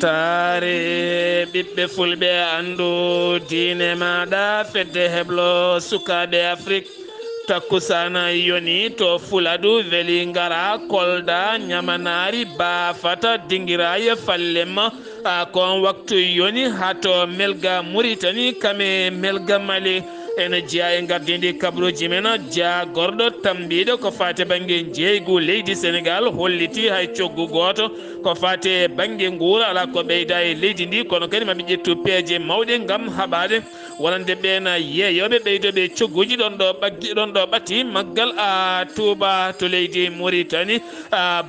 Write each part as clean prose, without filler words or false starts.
tare ɓiɓɓe fulɓe andu diine maɗa fedde heblo sukaɓe afrique takkusana yoni to fuladu weli ngara kolda nyamanari bafata dingiraye fallema kon waktu yoni hato melga muritani kame melga mali ene jeeya e gardidi kabruji men jeeya gorɗo tambiɗo ko fate banggue jeeygu leydi sénégal holliti hay coggu goto ko fate banggue nguura ala ko ɓeyda e leydi ndi kono kadi maɓe ƴettu peeje mawɗe gam haɓade wonande ɓena yeeyoɓe ɓeydoɓe cogguji ɗon ɗo ɓatti maggal a touba to leydi mauritanie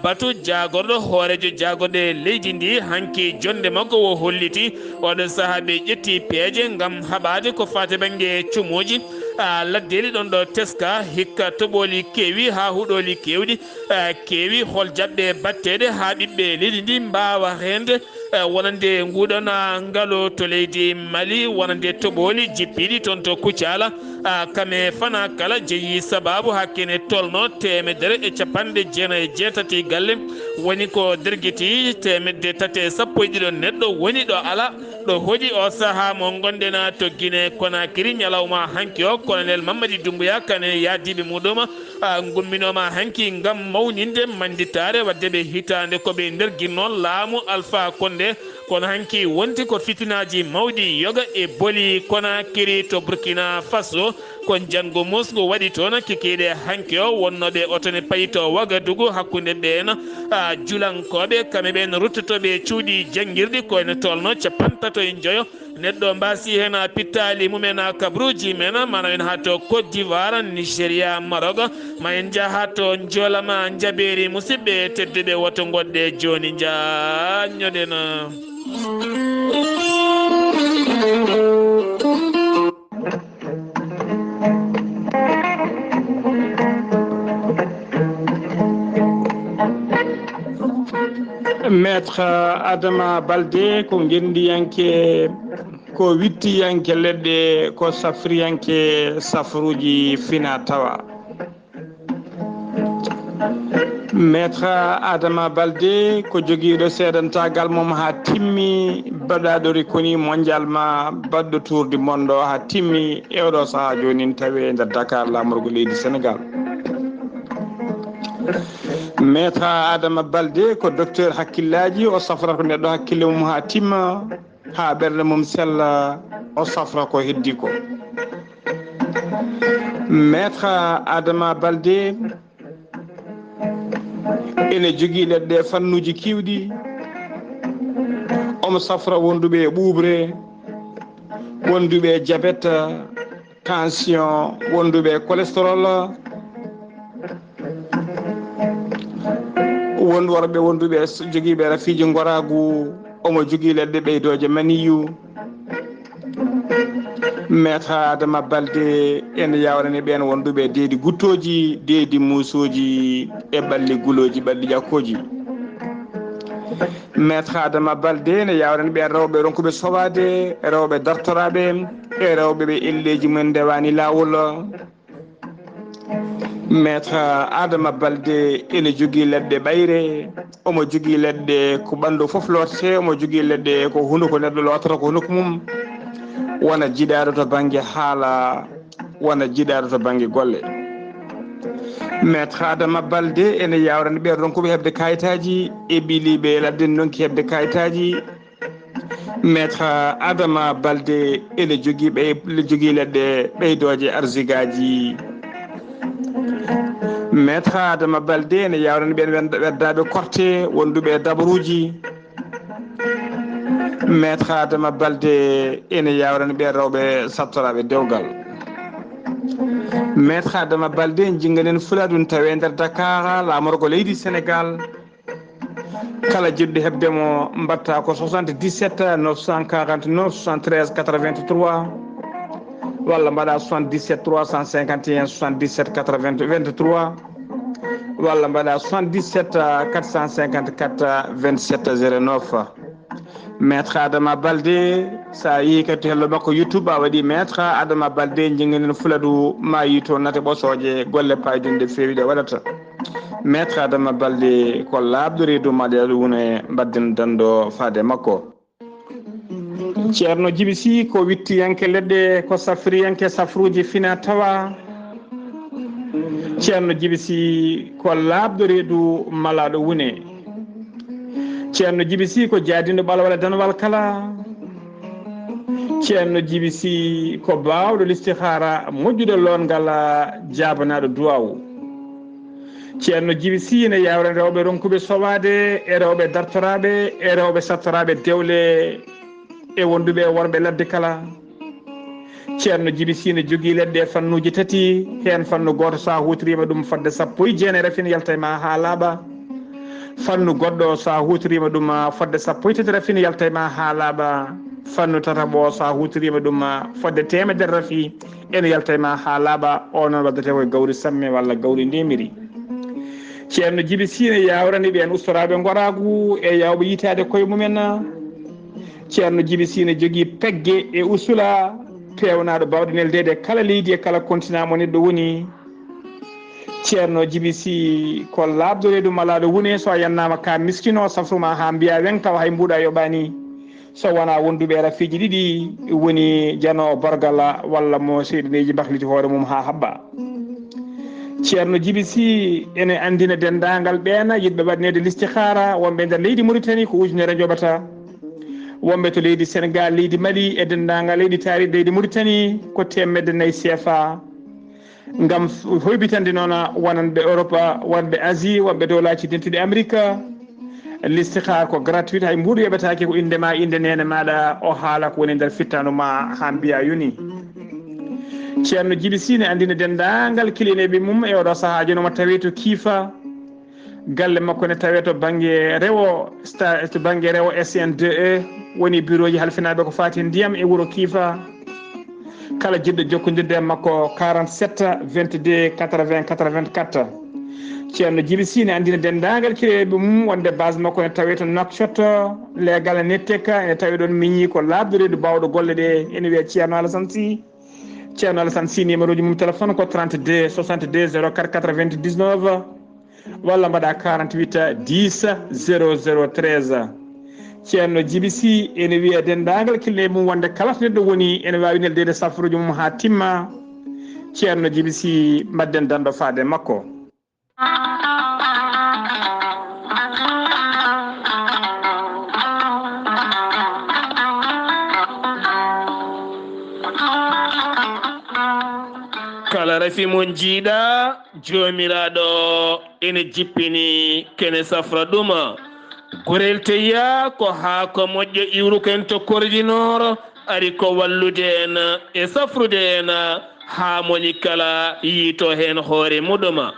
batu jagorɗo hoorejo jagorɗe leydi ndi hanki jonde makko wo holliti oɗo saaha ɓe ƴetti peeje gam haɓade ko fate banggue cumuji laddeli ɗon ɗo teska hikka toɓoli keewi ha huɗoli kewɗi keewi hol jaɓɓe batteɗe ha ɓiɓɓe leydi ndi mbawa rende wonande nguɗon ngalo to leydi mali wonande toɓoli jippiɗi toon to kucala kame fana kala jeeyi sababu hakkene tolno temedere e capanɗe jeenayi e jeetati galle woni ko derguiti temedde tate sappo e ɗiɗo neɗɗo woni ɗo ala ɗo hoɗi o saaha mo gonɗen to Guinée Conakry ñalawma hanki o colonel Mamadi Doumbouya kane yaadiɓe muɗum gumminoma hanki gam mawninde manditare wadde ɓe hitande koɓe nder guinnoon laamu Alpha Condé kono hanki wonti ko fitinaji mawɗi yoga e booli Conakry to Burkina Faso ko jango musgo waɗi toon kikiɗe hanki o wonnoɓe otone payito Wagadugu hakkude ɓen julankoɓe kamɓe ɓen ruttotoɓe cuuɗi janguirɗi koyne tolno capantato e joyo neɗɗo mbasi hen pittali mumen kabruji men mana en ha to Côte d'Ivoire Nigéria Maroc ma en jaaha to joolama jaɓeri musidɓe tedduɓe woto goɗɗe joni jañoɗen maître Adama Baldé ko gendiyanke ko wittiyanke leɗɗe ko safriyanke safruji fina tawa maître Adama Baldé ko joguiɗo seedantagal mum ha timmi baɗaɗori koni mondial ma baɗɗo tour du monde o ha timmi ewɗo saaha joni tawi nder Dakar lamorgo leydi Sénégal. maître Adama Baldé ko docteur hakkillaji o safrata neɗɗo hakkille mum ha timma ha ɓerde mum sella o safra ko heddi ko. maître Adama Baldé ene jogui leɗɗe fannuji kiwɗi omo safra wonduɓe ɓuuɓre wonduɓe diabète tension wonduɓe cholestérol wondu worɓe wonduɓe joguiɓe rafiji goragu omo jogui leɗɗe ɓeydoje maniyu. maître Adama Baldé ene yawrani ɓen wonduɓe deedi guttoji deedi musoji e ɓalli guloji ɓalli ƴakkoji. maître Adama Baldé ne yawrani ɓen rewɓe ronkuɓe sowade rewɓe dartoraɓe e rewɓe ɓe elleji mumen ndewani lawol. maître Adama Baldé ene jogui leɗɗe ɓayre omo jogui leɗɗe ko ɓandu foof lotte omo jogui leɗɗe ko hunduko neɗɗo lotata ko hunduko mum wona jiɗaɗo to banggue haala wona jiɗaɗo to banggue golle. maître Adama Baldé ene yawrani ɓen ronkuɓe hebde kayitaji e ɓiliɓe ladde donki hebde kayitaji. maître Adama Baldé ene jogui leɗɗe ɓeydoje arsigaji. maître Adama Baldé ene yawrani ɓen weddaɓe korte wonduɓe dabaruji. maître Adama Baldé ene yawrani ɓen rewɓe sattoraɓe dewgal. maître Adama Baldé jinganen fuladun tawe nder Dakar lamorgo leydi Sénégal kala jiɗɗo hebdemo mbatta ko 77 949 73 83 walla mbaɗa 77 351 77 23 walla mbaɗa 77 454 27 09. maître Adama Baldé sa yeehi kadi to hello makko YouTube a waɗi maître Adama Baldé jinganen fuladu ma yi to nate ɓosoje golle paydunde feewi ɗe waɗata. maître Adama Balde ko labdo reedu maɗe wone badden dando faade makko ceerno Djiby Sy ko wittiyanke leɗɗe ko safriyanke safruji fina tawa ceerno Djiby Sy ko labdo reedu malaɗo wone ceerno Djiby Sy ko jaadindo ɓalwala danwal kala ceerno Djiby Sy ko bawɗo listihara moƴƴuɗo longal jabanaɗo duwawu ceerno Djiby Sy ne yawren rewɓe ronkuɓe sowade e rewɓe dartoraɓe e rewɓe sattoraɓe dewle e wonduɓe e worɓe ladde kala ceerno Djiby Sy ne jogui leɗɗe fannuji tati hen fannu goto sa hutorima ɗum fodde 19 rafina yalta e ma ha laaɓa fannu goɗɗo sa hutorima ɗum fodde 13 rafina yalta e ma ha laaɓa fannu tataɓo sa hutorima ɗum fodde 100 rafi ene yalta e ma ha laaɓa o noon waddete koye gawri samme walla gawri ndemiri ceerno Djiby Sy ne yawrani ɓen ustoraɓe goragu e yawɓe yitade koye mumen ceerno Djiby Sy ne jogui pegge e usula pewnaɗo bawɗe neldede kala leydi e kala continent mo neɗɗo woni ceerno Djiby Sy ko labdo reedu malaɗo wone so yannama ka miskino safruma ha mbiya wen taw hay mbuɗa yoɓani so wona wonduɓe rafiji ɗiɗi woni jano borgal walla mo seyɗineji bahliti hoore mum ha habba ceerno Djiby Sy ene andina dendagal ɓen yidɓe waɗnede listihara wonɓe nder leydi Mauritanie ko ujunere joɓata wonɓe to leydi Sénégal leydi Mali e dendagal leydi taari leydi Mauritanie ko 400 CFA gam hoybitande noon wonanɓe Europe wonɓe Asie wonɓe dowlaci dentuɗe Amérique listihar ko gratuit hay mbuɗo yoɓetake ko indema inde nene maɗa o haala ko woni nder fittanuma ha mbiya yoni ceerno Djiby Sy ne andina dendagal kilineɓe mum e oɗo saaha jonomo tawi to kiifa galle makko ne tawe to banggue rewo to banggue rewo SN2E woni bureau ji halfinaɓe ko fati ndiyam e wuuro kiifa kala jiɗɗo jokkodirde e makko 47 22 80 84 ceerno Djiby Sy ne andina dendagal kilineɓe mum wonde base makko ne tawe to Nouakchott legal netteka ene tawi ɗon miñi ko labdo reedu bawɗo golle ɗe ene wiye ceerno Alassane Sy ceerno Alassane Sy numéro ji mum téléphone ko 32 62 04 99 walla mbaɗa 48 10 00 13 ceerno Djiby Sy ene wiya dendagal kille mum wonde kala to neɗɗo woni ene wawi neldede safruji mum ha timma ceerno Djiby Sy mbadden dando faade makko kala rafi mon jiiɗa jomiraɗo ene jippini kene safra ɗuma gorel teya ko haako moƴƴo iwruken to koridinor ari ko wallude en e safrude en ha moni kala yiito hen hoore muɗuma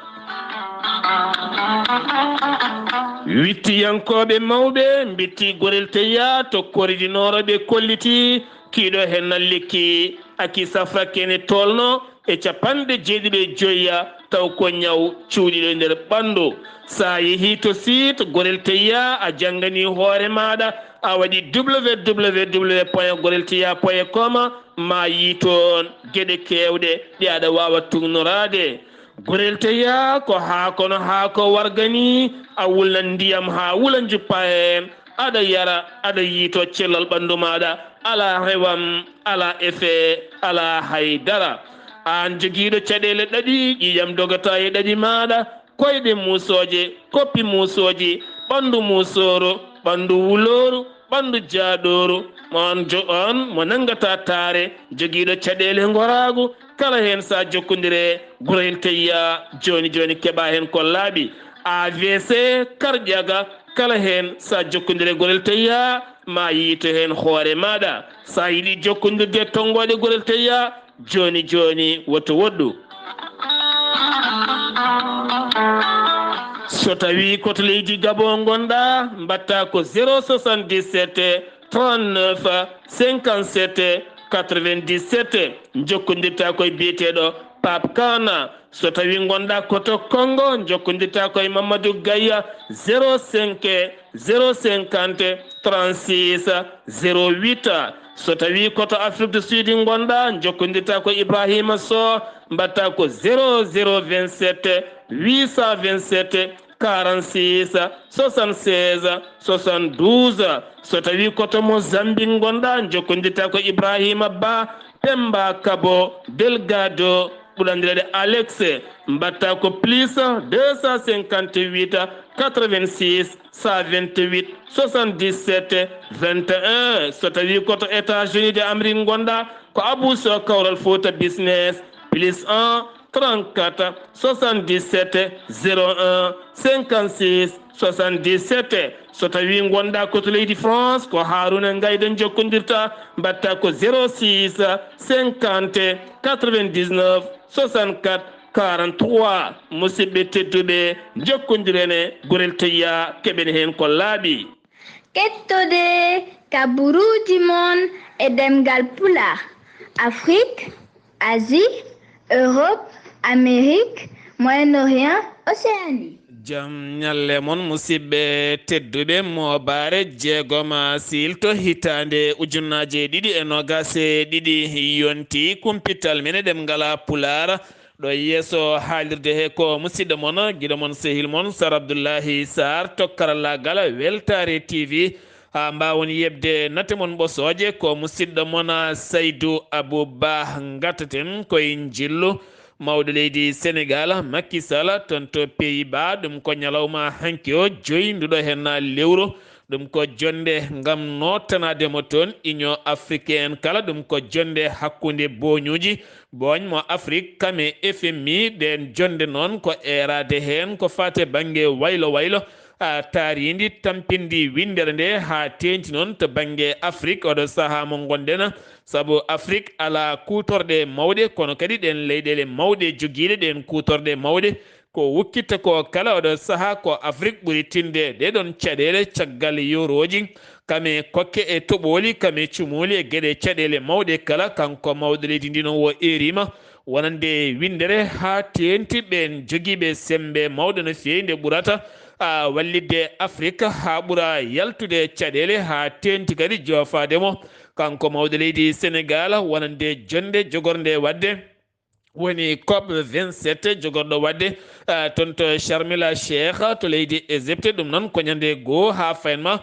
wittiyankoɓe mawɓe mbitti gorel teya to koridinor ɓe kolliti kiiɗo hen nan lekki aki safra kene tolno e 95 taw ko ñaw cuuɗiɗo nder ɓandu sa yeehi to site gorel teya a janggani hoore maɗa a waɗi www.gorelteya.com ma yi toon gueɗe kewɗe ɗe aɗa wawa tugnorade gorel teya ko haakono haako wargani a wulnan ndiyam ha wula juppa hen aɗa yara aɗa yiito cellal ɓandu maɗa ala rewam ala effet ala haydara an joguiɗo caɗele ɗaɗi ƴiƴam dogata e ɗaɗi maɗa koyɗe musoje koppi musoji ɓandu musoro ɓandu wuloru ɓandu jaaɗoru on mo nangata taare joguiɗo caɗele goragu kala hen sa jokkodire gorel teya joni joni keɓa hen ko laaɓi AVC karƴaga kala hen sa jokkodire gorel teya ma yiito hen hoore maɗa sa yiiɗi jokkodirde tongoɗe gorel teya joni joni woto woɗɗu so tawi koto leydi Gabon gonɗa mbatta ko 077 39 57 97 jokkodirta koye biyeteɗo Pape Kana so tawi gonɗa koto Congo jokkodirta koye Mamadou Gaya 05 050 36 08 so tawi koto Afrique du Sud gonɗa jokkodirta ko Ibrahima Sow mbatta ko 0027 827 46 76 72 so tawi koto mo Zambie gonɗa jokkodita ko Ibrahima Ba Pemba Kabo Delgado ɓurandirede Alex mbatta ko plus 258 86 128 77 21 so tawi koto États-Unis de Amérique gonɗa ko Abou So Kawral Fouta Business plus 1 34 77 01 56 77 so tawi gonɗa koto leydi France ko Haruna Gayden jokkodirta mbatta ko 06 50 99 64 43 musidɓe tedduɓe jokkodirene gorel teyya keɓen hen ko laaɓi kettode kaburuji mon e ɗemngal pulaar Afrique, Asie, Europe, Amérique, Moyen-Orient, Océanie. Jam nyalle mon musidɓe tedduɓe mowbaare jeegom silto hitande ujunnaje ɗiɗi e nogase ɗiɗi yonti kumpital mene ɗemngal pulaar ɗo yeeso haalirde he ko musidɗo mon guiɗo mon sehil mon Sar Abdullaahi Saar to karallagal Weltare TV ha mbawon yebde nate mon ɓosoje ko musidɗo mon Saydou Abouba gattaten koye jillu mawɗo leydi Sénégal Macky Sall ton to Pays-Bas ɗum ko ñalawma hanki o joynduɗo hen lewru ɗum ko jonde ngam notanademo toon Union africaine kala ɗum ko jonde hakkude boñuji boñmo Afrique kame FMI ɗen jonde noon ko erade hen ko fate banggue waylo waylo taaridi tampindi windere nde ha tenti noon to banggue Afrique oɗo saaha mo gonɗen saabu Afrique ala kutorɗe mawɗe kono kadi ɗen leyɗele mawɗe joguiɗe ɗen kutorɗe mawɗe ko wukkitta ko kala oɗo saaha ko Afrique ɓuuri tinde ɗeɗon caɗele caggal yoroji kame kokke e toɓoli kame cumuli e gueɗe caɗele mawɗe kala kanko mawɗo leydi ndi noon wo erima wonande windere ha tenti ɓen joguiɓe sembe mawɗo no fewi nde ɓurata wallidde Afrique ha ɓuura yaltude caɗele ha tenti kadi jofademo kanko mawɗo leydi Sénégal wonande jonde jogorde wadde woni COP 27 jogorɗo wadde toon to Sharmila Cheikh to leydi Égypte ɗum noon ko ñande goo ha faynma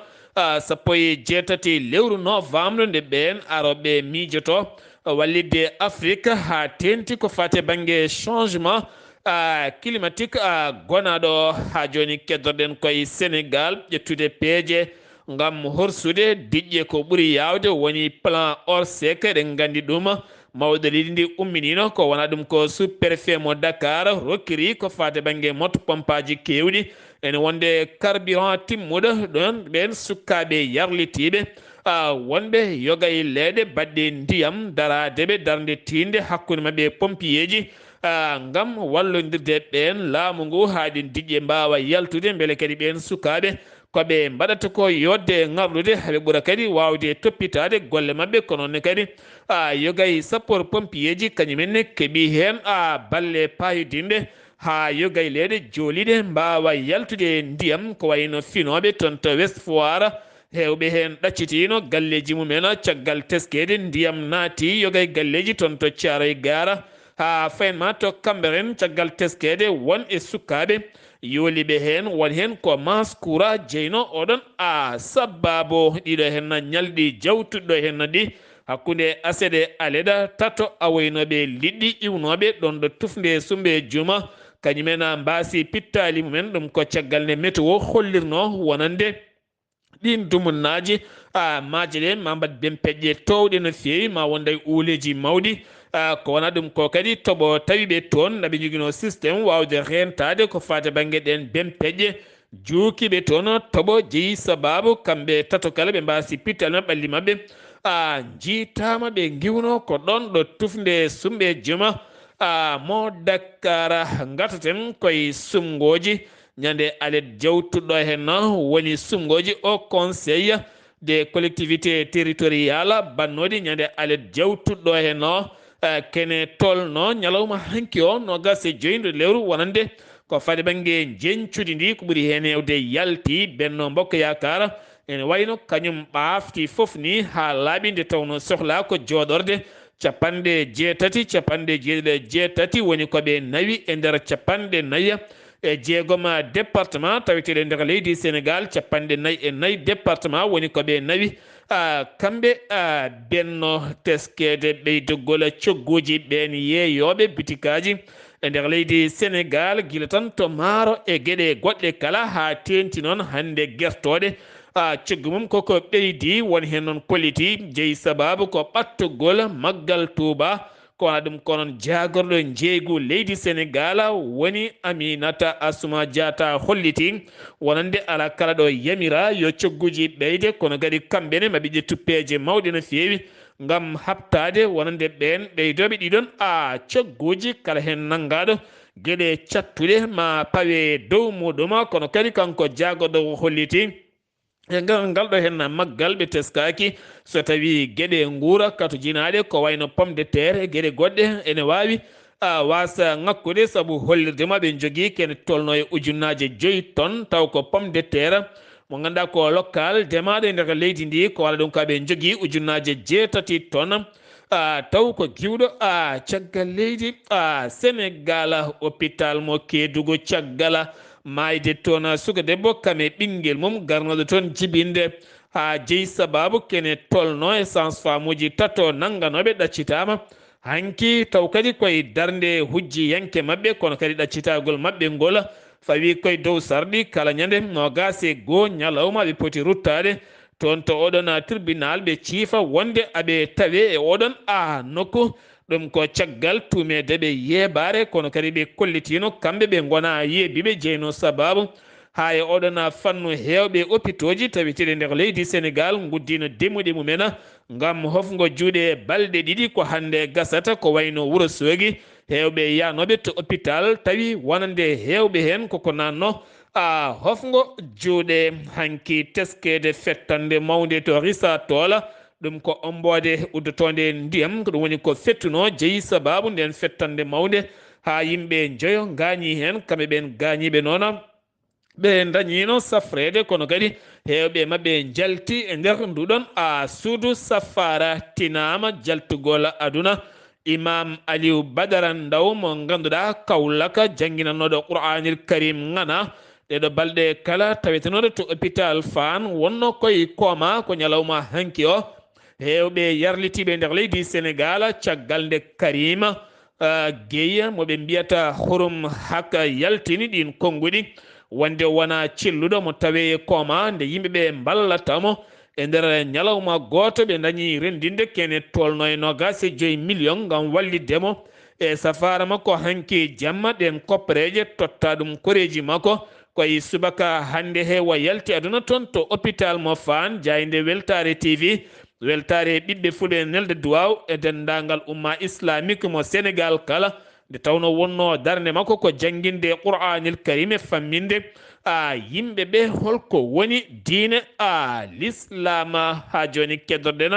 sappo e jeetati lewru novembre nde ɓen aroɓe miijoto wallidde Afrique ha tenti ko fate banggue changement climatique gonaɗo ha joni keddorɗen koye Sénégal ƴettude peeje ngam horsude diƴƴe ko ɓuuri yawde woni plan Orsec eɗen gandi ɗum mawɗo leydi ndi umminino ko wona ɗum ko sous préfet mo Dakar rokkiri ko fate banggue moto pompaji kewɗi ene wonde carburant timmuɗo ɗon ɓen sukkaɓe yarlitiɓe wonɓe yoga e leeɗe baɗɗe ndiyam daradeɓe darde tinde hakkude mabɓe pompier ji ngam wallodirde ɓen laamu ngu haɗi diƴƴe mbawa yaltude beele kadi ɓen sukaɓe koɓe mbaɗata ko yodde ngarlude haɓe ɓuura kadi wawde toppitade golle mabɓe ko nonne kadi yogay sapeur pompier ji kañumenne keeɓi hen balle payodinde ha yogay leeɗe joliɗe mbawa yaltude ndiyam ko wayno finoɓe toon to West Foire hewɓe hen ɗaccitino galleji mumen caggal teskede ndiyam naati yogay galleji toon to Thiaroye Gare ha faynma to Cambérène caggal teskede won e sukkaɓe yoliɓe hen won hen ko maskura jeyno oɗon sabbabo ɗiɗo hen ñalɗi jawtuɗɗo hen ɗi hakkude asede aleɗa tato awoynoɓe liɗɗi iwnoɓe ɗon ɗo tufde sumbe juma kañumen mbasi pittali mumen ɗum ko caggal nde météo hollirno wonande ɗin dumunnaji maaje ɗe ma mbad bempeƴƴe towɗe no fewi ma wonday uuleji mawɗi ko wona ɗum ko kadi toɓo tawiɓe toon naɓe joguino systéme wawde rentade ko fate banggue ɗen bempeƴƴe juukiɓe toon toɓo jeeyi sababu kamɓe tato kala ɓe mbasi pittal ma ɓalli mabɓe jiitama ɓe giwno ko ɗon ɗo tufde sumɓe juma mo Dakar gataten koye sumgoji ñande alet jawtuɗɗo hen woni sumgoji au conseil des collectivités territoriales bannodi ñande alet jawtuɗɗo hen kene tolno ñalawma hanki o no gase joyndo lewru wonande ko fade banggue jencude ndi ko ɓuuri hen hewde yalti Benno Bokk Yakar ene wayno kañum ɓaafti foof ni ha laaɓi nde tawno sohla ko jooɗorde capanɗe jeetati capanɗe jeetati woni koɓe nawi e nder capanɗe nayya e jeegoma département taweteɗe nder leydi Sénégal capanɗe nayi e nayi département woni koɓe nawi kamɓe benno teskede ɓeydogol cogguji ɓen yeeyoɓe bitikaji e nder leydi Sénégal gila tan to maaro e gueɗe goɗɗe kala ha tenti noon hande guertoɗe coggu mum koko ɓeydi won hen noon kolliti jeeyi sababu ko ɓattugol maggal Touba ko wona ɗum ko noon jagorɗo jeygu leydi Sénégal woni Aminata Assouma Diatta holliti wonande ala kala ɗo yamira yo cogguji ɓeyde kono kadi kamɓene maɓe ƴettu peeje mawɗe no fewi ngam habtade wonande ɓen ɓeydoɓe ɗiɗon cogguji kala hen naggaɗo gueɗe cattuɗe ma pawe dow muɗum kono kadi kanko jagorɗo holliti e ngal ɗo hen maggal ɓe teskaki so tawi gueɗe guura kato jinaɗe ko wayno pomme de terre e gueɗe goɗɗe ene wawi wasa ngakkude saabu hollirde ɓe jogui kene tolno e ujunnaje 5 tonnes taw ko pomme de terre mo ganduɗa ko local demaɗo e nder leydi ndi ko wala ɗum kaɓe jogui ujunnaje 7 tonnes taw ko giwɗo caggal leydi Sénégal hôpital mo Kédougou caggal mayde toon suka debbo kame ɓinguel mum garnoɗo toon jibinde ha jeeyi sababu kene tolno e essence famuji tato nangganoɓe ɗaccitama hanki taw kadi koye darde hujji yanke mabɓe kono kadi ɗaccitagol mabɓe ngol fawi koye dow sarɗi kala ñande 21 ñalawma ɓe poti ruttade toon to oɗon tribunal ɓe ciifa wonde aɓe tawe e oɗon nokku ɗum ko caggal tumedeɓe yeebare kono kadi ɓe kollitino kamɓe ɓe gona yeebiɓe jeyno sababu ha e oɗon fannu hewɓe hôpitaux ji taweteɗe nder leydi Sénégal guddino demuɗe mumen ngam hofgo juuɗe balɗe ɗiɗi ko hande gasata ko wayno Wourossogui hewɓe yanoɓe to hôpital tawi wonande hewɓe hen koko nanno hofgo juuɗe hanki teskede fettande mawde to Rissa Toll ɗum ko ombode uddotonde ndiyam ko ɗum woni ko fettuno jeeyi sababu nden fettande mawde ha yimɓe joyo gañi hen kamɓe ɓen gañiɓe noon ɓe dañino safrede kono kadi hewɓe mabɓe jalti e nder nduɗon suudu safara tinama jaltugol aduna imam Aliou Badara Ndaw mo ganduɗa Kaolack jangguinanoɗo Qur'anil Karim ngana ɗeɗo balɗe kala tawetenoɗo to hôpital Fann wonno koye kooma ko ñalawma hanki o hewɓe yarlitiɓe nder leydi Sénégal caggal nde Karima Gueye moɓe mbiyata hurum haka yaltini ɗin konnguɗi wonde wona cilluɗo mo tawe kooma nde yimɓeɓe ballatamo e nder ñalawma goto ɓe dañi rendinde kene tolno e 25 million ngam walliddemo e safara makko hanki jamma ɗen koppareje totta ɗum koreji makko koye subaka hande he wa yalti aduna toon to hôpital mo Fann jayde Weltare TV weltare ɓiɓɓe fulɓe nelde duwaw e dendagal umma islamique mo Sénégal kala nde tawno wonno darde makko ko jangguinde Qur'anil Karim e famminde yimɓeɓe holko woni diine l'islam ha joni keddorɗen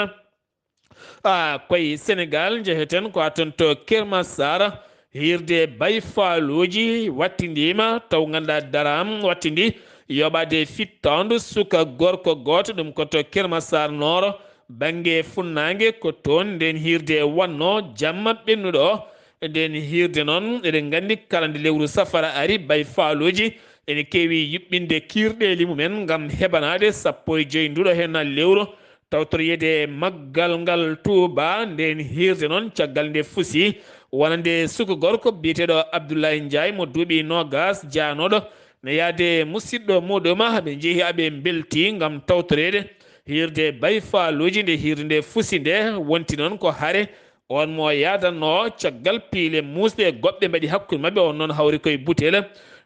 koye Sénégal jeheten ko aton to Kermassar hirde bay faaloji wattidima taw ganduɗa daram wattidi yoɓade fittandu suka gorko goto ɗum koto Kermassar Nord banggue funnague ko toon nden hirde wanno jamma ɓennuɗo nden hirde noon eɗen gandi kala nde lewru safara ari bay faaloji ene keewi yuɓɓinde kirɗeli mumen gam heɓanade 15 nduɗo hen lewru tawtor yede maggal ngal Touba nden hirde noon caggal nde fusi wonande suka gorko biyeteɗo Abdullahi Ndiaye mo duuɓi 20 janoɗo ne yaade musidɗo muɗum ɓe jeehi aɓe belti gam tawtorede hirde bay faaloji nde hirde nde fusi nde wonti noon ko haare on mo yadanno caggal piile musɗe goɓɓe mbaɗi hakkude mabɓe on noon hawri koye butel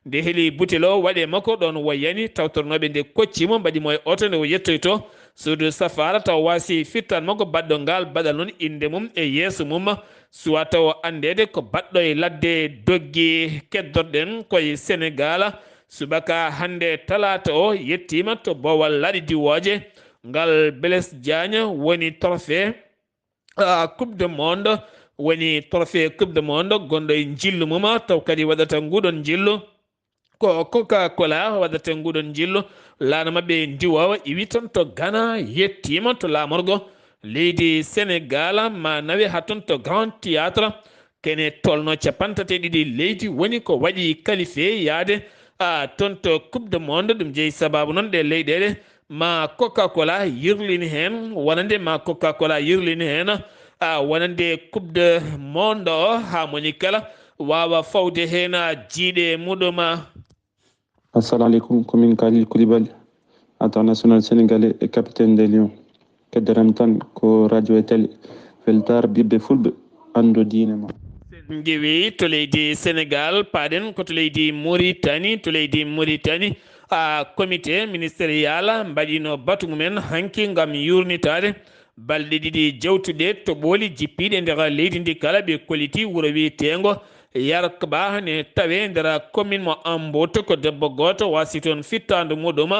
nde heeli butel o waɗe makko ɗon woyyani tawtornoɓe nde koccimo mbaɗimo e oto nde o yettoy to suudu safara taw wasi fittan makko baɗɗo ngal baɗal noon inde mum e yeeso mum suwa taw andede ko baɗɗo e ladde doggi keddorɗen koye Sénégal subaka hande talata o yettima to Bowal laaɗi diwoje ngal Blaise Diagne woni trophée coupe du monde woni trophée coupe du monde gonɗo e jillu mum taw kadi waɗata nguɗon jillu ko Coca-Cola waɗata nguɗon jillu laana mabɓe ndiwowa iwi toon to Ghana yettima to lamorgo leydi Sénégal ma nawi hatton to Grand Théâtre kene tolno capantate ɗiɗi leydi woni ko waɗi qualifié yaade ton to coupe de monde ɗum jeeyi sababu noon ɗe leyɗeɗe ma Coca-Cola yirlini hen wonande ma Coca-Cola yirlini hen wonande coupe de monde o ha moni kala wawa fawde hen jiiɗe muɗum. Assalamu alaikum, komin Khalil Koulibaly, international sénégalais et capitaine des Lions. Keddaram tan ko radio e télé feltar bibbe fulɓe ando diine ma. Njewi to leydi Sénégal paɗen koto leydi Mauritanie to leydi Mauritanie comité ministériel mbaɗino batu mumen hanki ngam yurnitade balɗe ɗiɗi jewtuɗe to ɓooli jippiɗe nder leydi ndi kala ɓe koliti wuuro wiyetengo Yarkaba ne tawe nder commune mo Amboto ko debbo goto wasi toon fittandu muɗum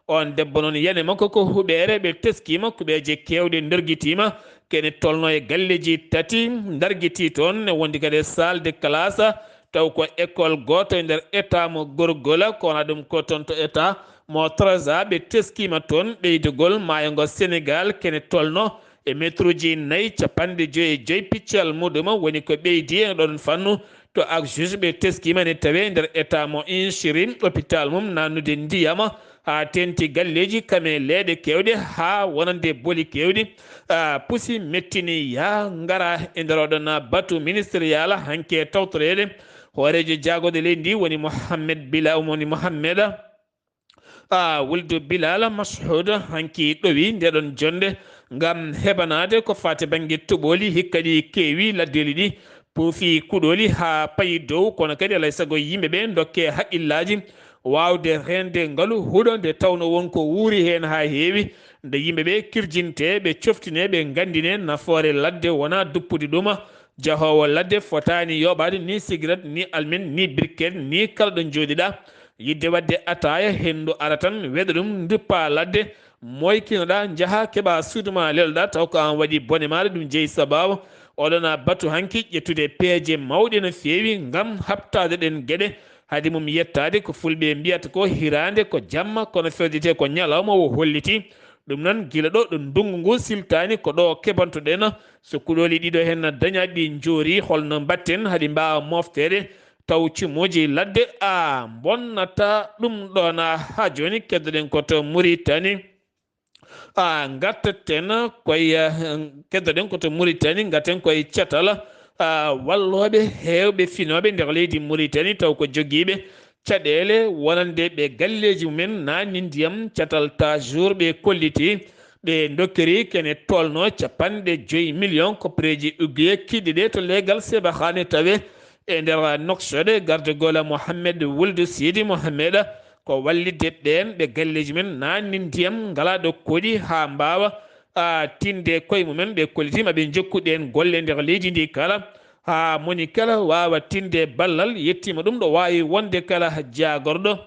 on debbo noon yane makko ko huɓere ɓe teskima kuɓeje kewɗe nderguitima kene tolno e galleji tati darguiti toon ne wondi kadi salle de classe taw ko école goto e nder état mo gorgola kowona ɗum ko toon to état mo Trasa ɓe teskima toon ɓeydugol maayongo Sénégal kene tolno e métre ji 4,5 piccal muɗum woni ko ɓeydi e ɗon fannu to ak juge ɓe teskima ne tawe nder état mo inchirim hôpital mum nannude ndiyama ha tenti galleji kame leɗe kewɗe ha wonande booli kewɗi pusi mettini ya ngara e nder oɗon batu ministériel hanke tawtorede hoorejo jagode leydi ndi woni Mohammed Bila woni Mohammed wuldu Bilal Mashoud hanki ɗowi ndeɗon jonde ngam heɓanade ko fate banggue toɓoli hikka ɗi kewi laddeli ɗi puufi kuɗoli ha payi dow kono kadi alay saago yimɓeɓe dokke haqqillaji wawde rende ngaalu huuɗo nde tawno wonko wuuri hen ha heewi nde yimɓeɓe kirjinte ɓe coftine ɓe gandine nafoore ladde wona duppude ɗuma jahowo ladde fotani yoɓade ni cigarette ni almin ni briquette ni kala ɗo jooɗiɗa yidde wadde ataya hendu ara tan weɗa ɗum duppa ladde moykinoɗa jaaha keeɓa suuduma lelɗa taw ko an waɗi bone maɗa ɗum jeeyi sababu oɗona batu hanki ƴettude peeje mawɗe no feewi ngam habtade ɗen gueɗe haade mum yettade ko fulɓe mbiyata ko hirande ko jamma kono fewdete ko ñalawma o holliti ɗum noon guila ɗo ɗo ndungu ngu siltani ko ɗo kebantoɗen so kuɗoli ɗiɗo hen dañaɗi ɗi joori holno mbatten haɗi mbawa moftede taw cumuji ladde bonnata ɗum ɗon ha joni keddoɗen koto Mauritanie gattaten koye keddoɗen koto Mauritanie gatten koye cetal walloɓe hewɓe finoɓe nder leydi Mauritanie taw ko joguiɓe caɗele wonande ɓe galleji mumen nanni ndiyam catal ta jour ɓe kolliti ɓe dokkiri kene tolno 5 millions ko préji uguiye kiɗɗiɗe to legal sebahane tawe e nder noksode garde-gola Mohammed Wuldu Sidi Mohammed ko wallidde ɓen ɓe galleji men nanni ndiyam ngala ɗo koɗi ha mbawa tinde koye mumen ɓe kollitima ɓe jokkuɗen golle nder leydi ndi kala ha moni kala wawa tinde ballal yettima ɗum ɗo wawi wonde kala jagorɗo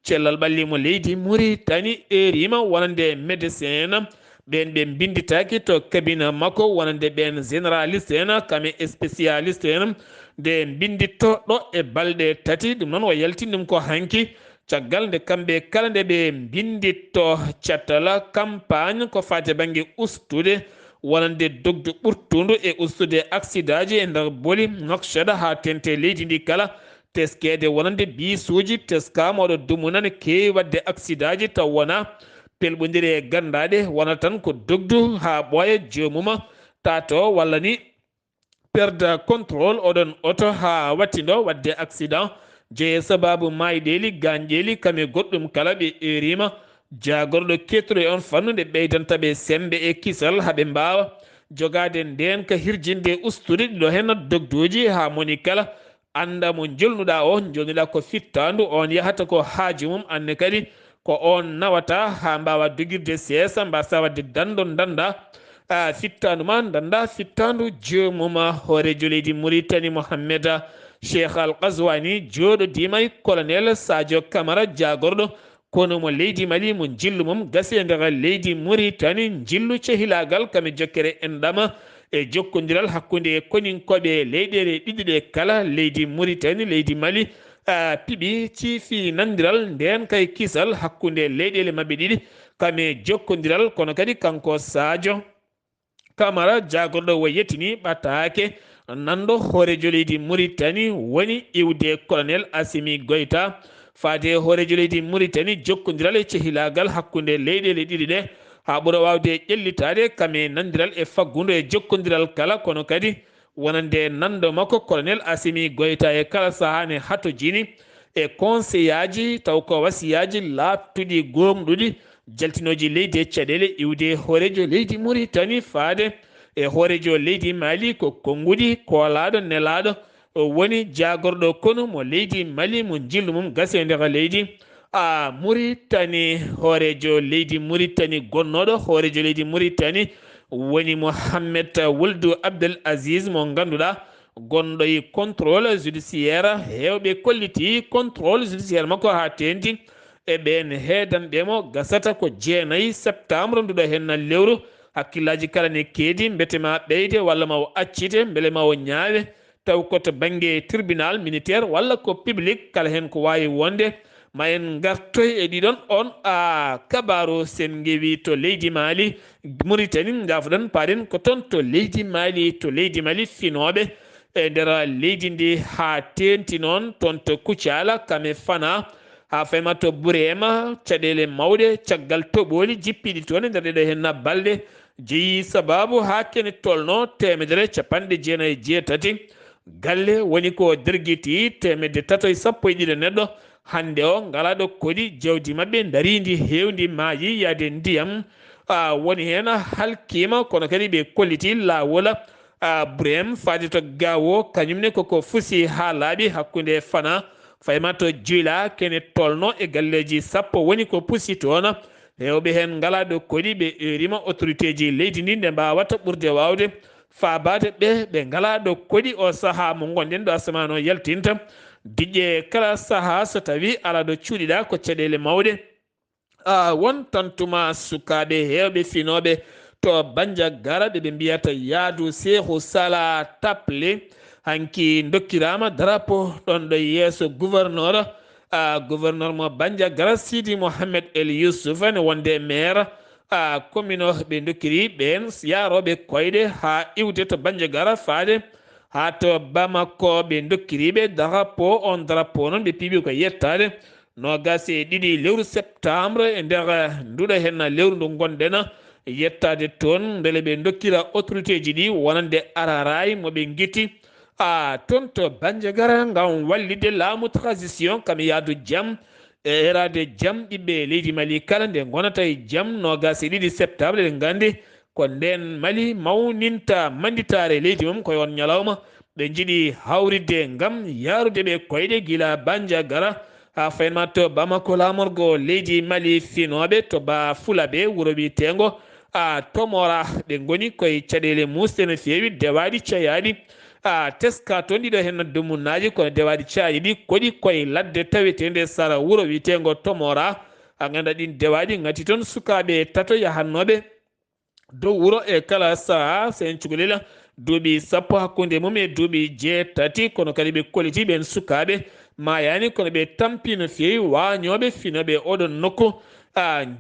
cellal ɓallimo leydi Mauritanie erima wonande médecin ɓen ɓe binditaki to cabine makko wonande ɓen généraliste en kame spécialiste en nde bindittoɗo e balɗe tati ɗum noon o yaltini ɗum ko hanki caggal nde kamɓe kala nde ɓe binditto cattala campagne ko fate banggue ustude wonande dogdu ɓurtudu e ustude accident ji e nder booli nokshada ha tente leydi ndi kala teskede wonande bisuji teskama oɗo dumunane kewi wadde accident ji taw wona pelɓodiri e gandaɗe wona tan ko dogdu ha ɓooya jomuma tato walla ni perde contrôle oɗon oto ha wattido wadde accident jeeye sababu mayɗeli ganƴeli kame goɗɗum kala ɓe erima jagorɗo kettoɗo e on fannude ɓeydantaɓe sembe e kisal haɓe mbawa jogade nden ka hirjinde ustude ɗiɗo hen dogduji ha moni kala anda mo jolnuɗa o jolnuɗa ko fittandu on yahata ko haaji mum anne kadi ko on nawata ha mbawa dogirde seesa mbasa wadde dando danda fittandu ma danda fittandu jomum hoorejo leydi Mauritanie Mohammed Cheikh Al Qazwani joɗodima colonel Sadio Camara jagorɗo kono mo leydi Mali mo jillu mum gasi e nder leydi Mauritanie jillu cehilagal kame jokkere enɗama e jokkodiral hakkude koninkoɓe leyɗele ɗiɗiɗe kala leydi Mauritanie leydi Mali piɓi ciifi nandiral nden kay kisal hakkude leyɗele mabɓe ɗiɗi kame jokkodiral kono kadi kanko Sadio Camara jagorɗo wo yettini ɓattake nanɗo hoorejo leydi Mauritanie woni iwde colonel Assimi Goïta faade hoorejo leydi Mauritanie jokkodiral e cehilagal hakkude leyɗele ɗiɗi ɗe ha ɓuura wawde ƴellitade kame nandiral e faggudu e jokkodiral kala kono kadi wonande nanɗo makko colonel Assimi Goïta e kala sahane hatojini e conseil aji taw ko wasiyaji lattuɗi gomɗuɗi jaltinoji leydi e caɗele iwde hoorejo leydi Mauritanie faade e hoorejo leydi Mali ko konguɗi kolaɗo nelaɗo woni jagorɗo kono mo leydi Mali mo jillu mum gasi e nder leydi Mauritanie. Hoorejo leydi Mauritanie gonnoɗo hoorejo leydi Mauritanie woni Mohamed Wuld Abdel Aziz mo ganduɗa gonɗo e contrôle judiciaire hewɓe kolliti contrôle judiciaire makko ha tendi e ɓen heedanɓemo gasata ko 9 septembre nduɗo henna lewru hakkillaji kala ne keedi betema ɓeyde walla ma o accite beele ma o ñaawe taw koto banggue tribunal militaire walla ko public kala hen ko wawi wonde ma en gartoy e ɗiɗon on kabaru sen gewi to leydi Mali Mauritanie jafoɗon paɗen ko toon to leydi Mali finoɓe e nder leydi ndi ha tenti noon toon to Kucala kame fana ha fayma to Burema caɗele mawɗe caggal toɓoli jippiɗi toon e nder ɗeɗo henna balɗe jeeyi sababu ha kene tolno 190 galle woni ko derguiti 310 neɗɗo hande o ngalaɗo kodi jawdi mabɓe daridi hewdi maayi yaade ndiyam woni hen halkima kono kadi ɓe kolliti lawola Burem faade to gawo kañumne koko fusi ha laaɓi hakkude fana fayma to Djula kene tolno e galleji 10 woni ko pusi toon hewɓe hen ngalaɗo kodi ɓe erima autorité ji leydi ndi nde mbawata ɓurde wawde faabade ɓe ngalaɗo kodi o saaha mo gonɗen ɗo asamane o yaltinta diƴƴe kala saaha so tawi ala ɗo cuuɗiɗa ko caɗele mawɗe won tantuma sukaɓe hewɓe finoɓe to Bandiagara ɓe mbiyata yaadu Sehu Sala Taple hanki dokkirama drapeau ɗon ɗo yeeso gouverneur gouverneur mo Bandiagara Sidi Mohamed El Youssouf ne wonde maire commune o ɓe dokkiri ɓen yaroɓe koyɗe ha iwde to Bandiagara faade ha to Bamako ɓe dokkiriɓe drapeau on drapeau noon ɓe piiɓi ko yettade nogase ɗiɗi lewru septembre e nder nduɗo henna lewru ndu gonɗen yettade toon beele ɓe dokkira autorité ji ɗi wonande araray moɓe guitti toon to Bandiagara ngam wallide laamu transition kam yaadu jaam e erade jaam ɓiɓɓe leydi Mali kala nde gonata e jaam nogase ɗiɗi septembre ɗe gandi ko nden Mali mawninta manditare leydi mum koye on ñalawma ɓe jiiɗi hawridde ngam yarude ɓe koyɗe gila Bandiagara ha faynma to Bamako lamorgo leydi Mali finoɓe to ba Fulaɓe wuuro wiyetego Tomora ɓe goni koye caɗele musde no fewi dewaɗi cayaɗi teska toon ɗiɗo hen dumunnaji kono dewaɗi cayaɗi ɗi koɗi koye ladde tawetede sara wuuro wiyetego Tomora a ganda ɗin dewaɗi gati toon sukaɓe tato yahannoɓe dow wuuro e kala saha sen cukalel duuɓi 10 hakkude mum e duuɓi 8 kono kadi ɓe kolliti ɓen sukaɓe mayani kono ɓe tampi no fewi wañoɓe finoɓe oɗon nokku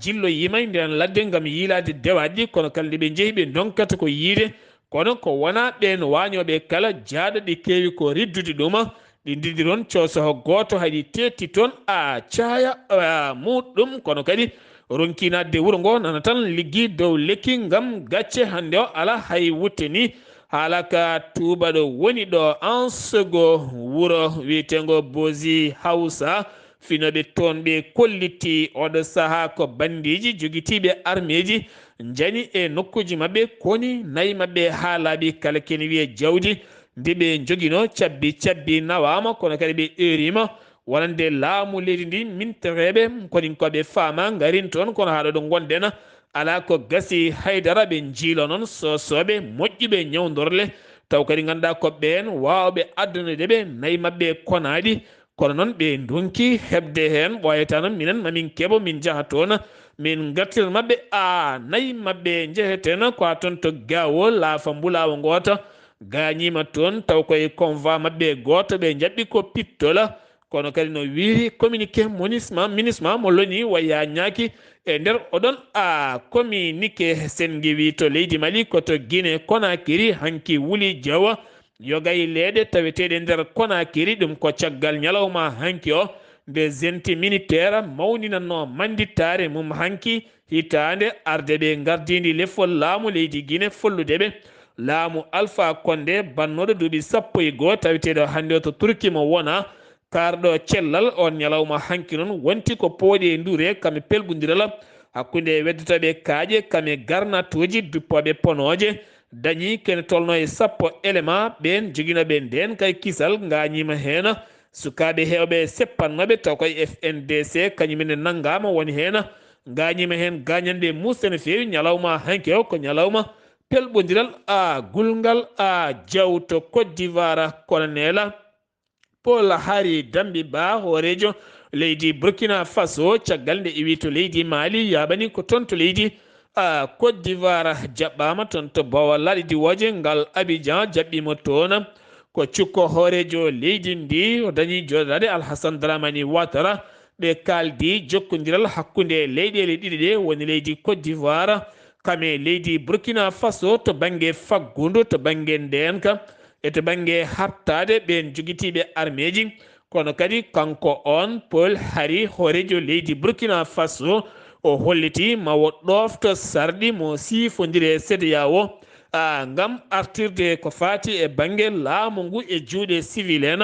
jillo yimay nden ladde gam yiilade dewaɗi kono kala ɓe jeehi ɓe donkata ko yiide kono ko wona ɓen wañoɓe kala jaaɗo ɗi kewi ko riddude ɗuma ɗi didi toon cosoho goto haɗi tetti toon caya muɗum kono kadi ronkinadde wuuro ngo nana tan liggi dow lekki gam gacce hande o ala hay wutteni haalaka tubaɗo woni ɗo ansego wuuro wiyetego Bozi Hausa finoɓe toon ɓe kolliti oɗo saaha ko bandiji joguitiɓe armeji jani e nokkuji mabɓe koni nayi mabɓe ha laaɓi kala kene wiye jawdi nde ɓe joguino cabbi nawama kono kadi ɓe erima wonande laamu leydi ndi mintereɓe koni koɓe faama garin toon kono haɗo ɗo gonɗen ala ko gasi haydara ɓe jiilo noon sosoɓe moƴƴuɓe ñawdorle taw kadi ganduɗa ko ɓen wawɓe addunedeɓe nayi mabɓe konaɗi kono noon ɓe donki hebde hen ɓoyata noon minen mamin keeɓo min jaaha toon min gartir mabɓe nayi mabɓe jeeheten ko toon to gawo laafa mbulawo goto gañima toon taw koye convoi mabɓe goto ɓe jaɓɓi ko pittola kono kadi no wiri communiqué ministre mo loni waya ñaaki e nder oɗon communiqué sen giwi to leydi Mali koto Guinée Conakry hanki wuli jawa yogay leɗe taweteɗe nder Conakry ɗum ko caggal ñalawma hanki o nde zenti militaire mawninanno mandittare mum hanki hitande arde ɓe gardidi lefol laamu leydi Guinée folludeɓe laamu Alpha Condé bannoɗo duuɓi 11 taweteɗo hande o to Turki mo wona karɗo cellal on ñalawma hanki noon wonti ko pooɗe ndure kame pelɓodiral hakkude weddotoɓe kaaƴe kame garnatuji duppoɓe ponoje dañi kene tolno e 10 élément ɓen joguinoɓe nden kay kisal gañima hen sukaɓe hewɓe seppannoɓe taw koye FNDC kañumene naggama woni hen gañima hen gañande musta no fewi ñalawma hanki o ko ñalawma pelɓodiral gulgal jawto Côte d'Ivoire colonel Paul Hari Dambi Ba horejo leydi Burkina Faso caggal nde iwi to leydi Mali yaɓani ko toon to leydi Côte d'Ivoire jaɓɓama toon to Bawol laɗi woje ngal Abidjan jaɓɓimo toon ko cukko horejo leydi ndi o dañi joɗade Alhassane Dramani Ouattara ɓe kaldi jokkodiral hakkude leyɗele ɗiɗi ɗe woni leydi Côte d'Ivoire kame leydi Burkina Faso to banggue faggudu to banggue ndenka e to banggue habtade ɓen joguitiɓe armeji kono kadi kanko on Paul Hari horejo leydi Burkina Faso o holliti mawo ɗofto sarɗi mo sifodiri CEDEAO ngam artirde ko fati e banggue laamu ngu e juuɗe civil en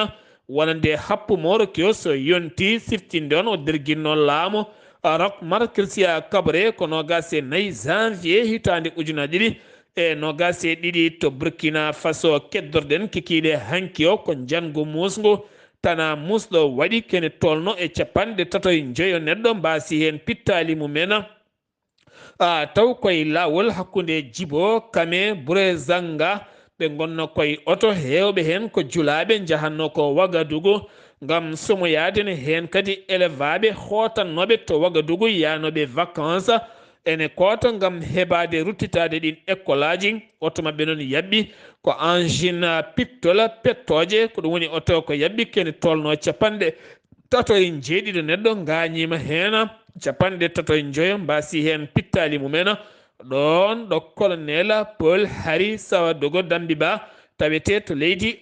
wonande happumoro kyo so yonti siftinde on o derguinno laamu Roch Marc Christian Kaboré ko 24 janvier hitande ujunaje ɗiɗi e 22 to Burkina Faso keddorɗen kikiɗe hanki o ko jango musgo tana musɗo waɗi kene tolno e 35 neɗɗo mbasi hen pittali mumen taw koye lawol hakkude Djibo Kame Bourezanga ɓe gonno koye oto hewɓe hen ko julaɓe jahanno ko Wagadugu ngam somoyadene hen kadi élevaɓe hotannoɓe to Wagadugu yanoɓe vacances ene kota ngam heɓade ruttitade ɗin école aji oto mabɓe noon yabɓi ko engine pittola pettoje ko ɗum woni oto ko yabɓi kene tolno 37 neɗɗo gañima hen 39 mbasi hen pittali mumen ɗon ɗo colonel Paul Hari Sawadogo Dambi Ba tawete to leydi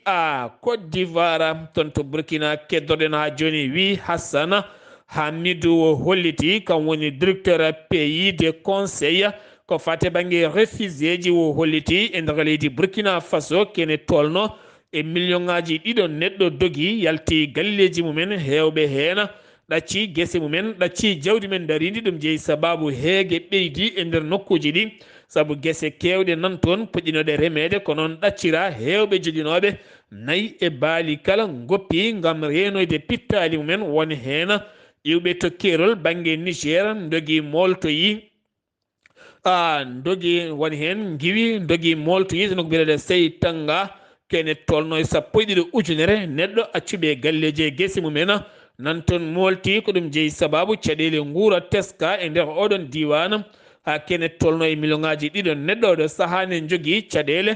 Côte d'Ivoire ton to Burkina keddorɗen ha joni wi Hassan Hamidou holliti kam woni directeur pays de conseil ko fate banggue réfugié ji o holliti e nder leydi Burkina Faso kene tolno e million ngaji ɗiɗo neɗɗo dogi yalti galleji mumen hewɓe hen ɗacci guese mumen ɗacci jawdi men daridi ɗum jeeyi sababu heege ɓeydi e nder nokkuji ɗi saabu guese kewɗe nan toon puɗɗinoɗe remede ko noon ɗaccira hewɓe joguinoɓe nayyi e baali kala goppi gam renoyde pittali mumen woni hen iwɓe to kerol banggue Niger dogi moltoyi dogi woni hen giwi dogi moltoyi no mbiyete sey tanga kene tolno e 100 neɗɗo accuɓe galleji e guese mumen nan toon molti ko ɗum jeeyi sababu caɗele guura teska e nder oɗon diwan ha kene tolno e million ngaji ɗiɗo neɗɗo oɗo sahane jogui caɗele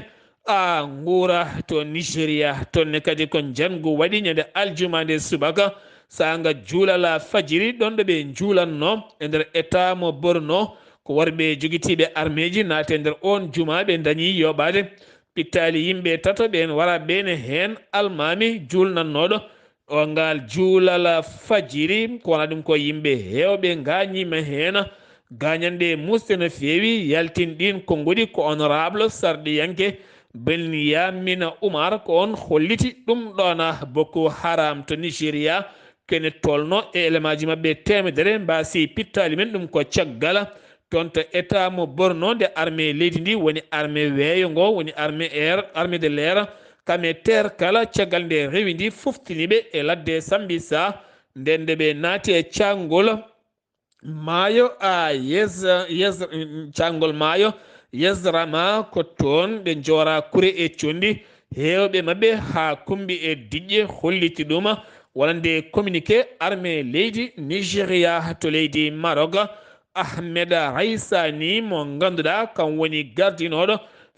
guura to Nigéria tonne kadi ko jangu waɗi ñande aljuma nde subaka sanga juulala fajiri ɗon ɗo ɓe juulanno e nder état mo Borno ko worɓe joguitiɓe armeji naate nder on juma ɓe dañi yoɓade pittali yimɓe tato ɓen wara ɓene hen almami julnannoɗo o ngal juulala fajiri ko wona ɗum ko yimɓe hewɓe gañima hen gañande muste no fewi yaltin ɗin konngudi ko honorable sarɗiyanke Benyamin Oumar ko on holliti ɗum ɗona Boko Haram to Nigéria kene tolno e élément ji mabɓe temedere mbasi pittali men ɗum ko caggal toon to état mo Borno nde armée leydi ndi woni armée weeyo ngo woni armée air armée de l'air kame terre kala caggal nde rewi ndi foftiniɓe e ladde Sambisa nden nde ɓe naati e cangol maayo cangol maayo Yesrama ko toon ɓe jora kure e condi hewɓe mabɓe ha kumbi e diƴƴe holliti ɗum wonande communiqué armée leydi Nigéria to leydi Maroc Ahmed Raissani mo ganduɗa kam woni gardinoɗo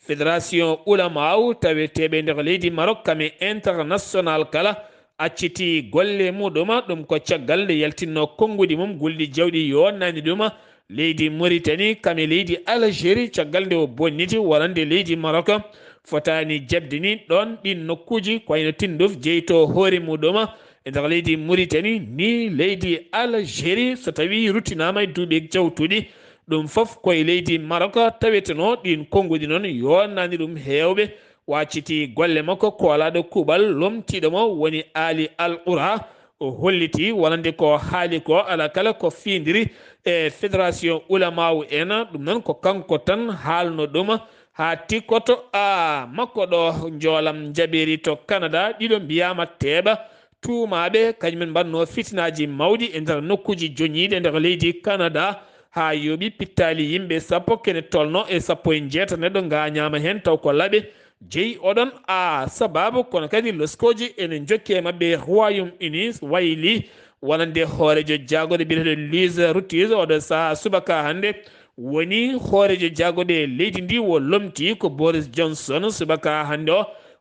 fédération ulama taweteɓe nder leydi Maroc kame international kala acciti golle muɗuma ɗum ko caggal nde yaltinno konngudi mum gulɗi jawɗi yonnani ɗuma leydi Mauritanie kame leydi Algérie caggal nde o bonniti wonande leydi Maroc fotani jabdini ɗon ɗin nokkuji koyno tinduf jeyto hoore muɗuma e nder leydi Mauritanie ni leydi Algérie so tawi ruttinama e duuɓi jawtuɗi ɗum fof koye leydi Maroc taweteno ɗin konngudi noon yonnani ɗum hewɓe wacciti golle makko koolaɗo kuuɓal lomtiɗomo woni Ali Al Oura o holliti wonande ko haali ko ala kala ko findiri e fédération ulamau en ɗum noon ko kanko tan haalno ɗum ha tikkoto makko ɗo joolam jaɓeri to Canada ɗiɗo mbiyama teeɓa tuumaɓe kañumen mbanno fitinaji mawɗi e nder nokkuji joñiɗe nder leydi Canada ha yooɓi pittali yimɓe sappo kene tolno e sappo e jeeta neɗɗo gañama hen taw ko laaɓe jeeyi oɗon sababu kono kadi loskoji ene jokki e mabɓe Royaume-Uni wayli wonande hoorejo jaagoɗo biyeteɗo Liz Truss oɗo saaha subaka hande woni hoorejo jaagoɗo e leydi ndi wo lomti ko Boris Johnson subaka hande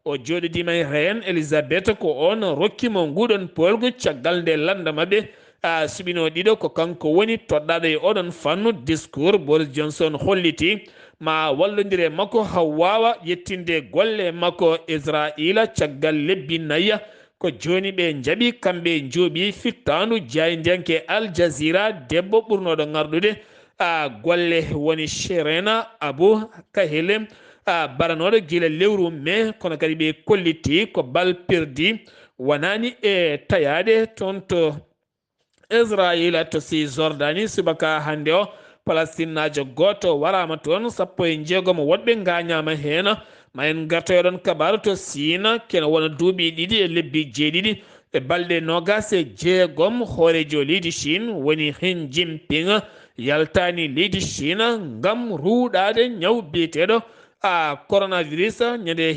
o joɗodima e reine Elizabeth ko on rokkimo nguɗon polgu caggal nde landa mabɓe subino ɗiɗo ko kanko woni toɗɗaɗo e oɗon fannu discours Boris Johnson holliti ma wallodire makko ha wawa yettinde golle makko Israila caggal lebbi nayya ko joni ɓe jaaɓi kamɓe jooɓi fittandu jaydiyanke Al Jazeera debbo ɓurnoɗo ngarɗude golle woni Sherena Abu Kahile baranoɗo gila lewru mai kono kadi ɓe kolliti ko bal perdi wonani e tayade toon to Israila to si Jordani subaka hande o Palestine najo goto warama toon sappo e jeegom woɗɓe gañama hen ma en gartoyoɗon kabaru to Sina kene wona duuɓi ɗiɗi e lebbi jeeɗiɗi e balɗe nogas e jeegom hoorejo leydi Chine woni Xi Jinping yaltani leydi Chine ngam ruuɗade ñaw biyeteɗo coronavirus ñande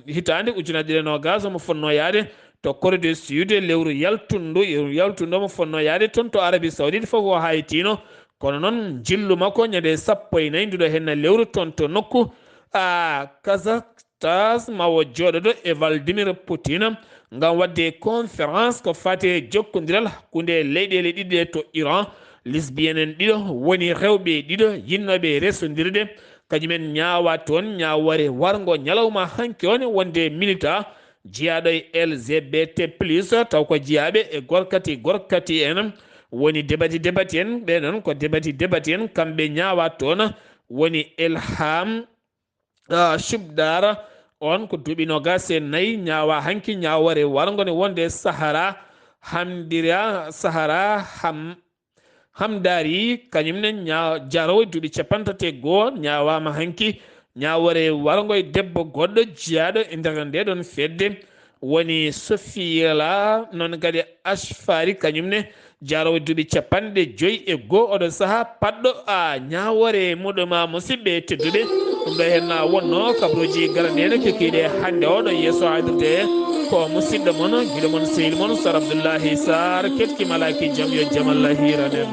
hitande ujunere ɗiɗi nogas mo fonno yaade to Corée du Sud lewru yaltundu mo fonno yaade toon to Arabie Saoudite fof o haytino kono noon jillu makko ñande sappo e nayyi nduɗo henna lewru toon to nokku Kazakhstan ma o jooɗoɗo e Vladimir Poutine ngam wadde conférence ko fate jokkodiral hakkude leyɗele ɗiɗi to Iran lesbienne en ɗiɗo woni rewɓe ɗiɗo yinnoɓe resodirde kañumen ñaawa toon ñaawore wargo ñalawma hanki on wonde milita jiyaɗo e LGBT plus taw ko jiyaɓe e gorkati en woni debati en ɓe noon ko debati en kamɓe ñaawa toon woni Elham Shubdar on ko duuɓi nogas e nayyi ñaawa hanki ñaawore wargo ne wonde Sahara Hamdari kañumne jarowo duuɓi capantati goho ñawama hanki ñawore wargo e debbo goɗɗo jiyaɗo e nder ndeɗon fedde woni Sofiela noon kadi Ashfari kañumne jarowo duuɓi capanɗe joyyi e goho oɗo saaha paɗɗo ñawore muɗuma musidɓe tedduɓe ɗum ɗo hen wonno kabruji garaneɗo kekiɗe hande oɗo yesso hadirde ko musidɗo moon guiɗo moon sehil moon Sar Abdullaahi Saar kettimalaki jaam yo jaam Allah hiranen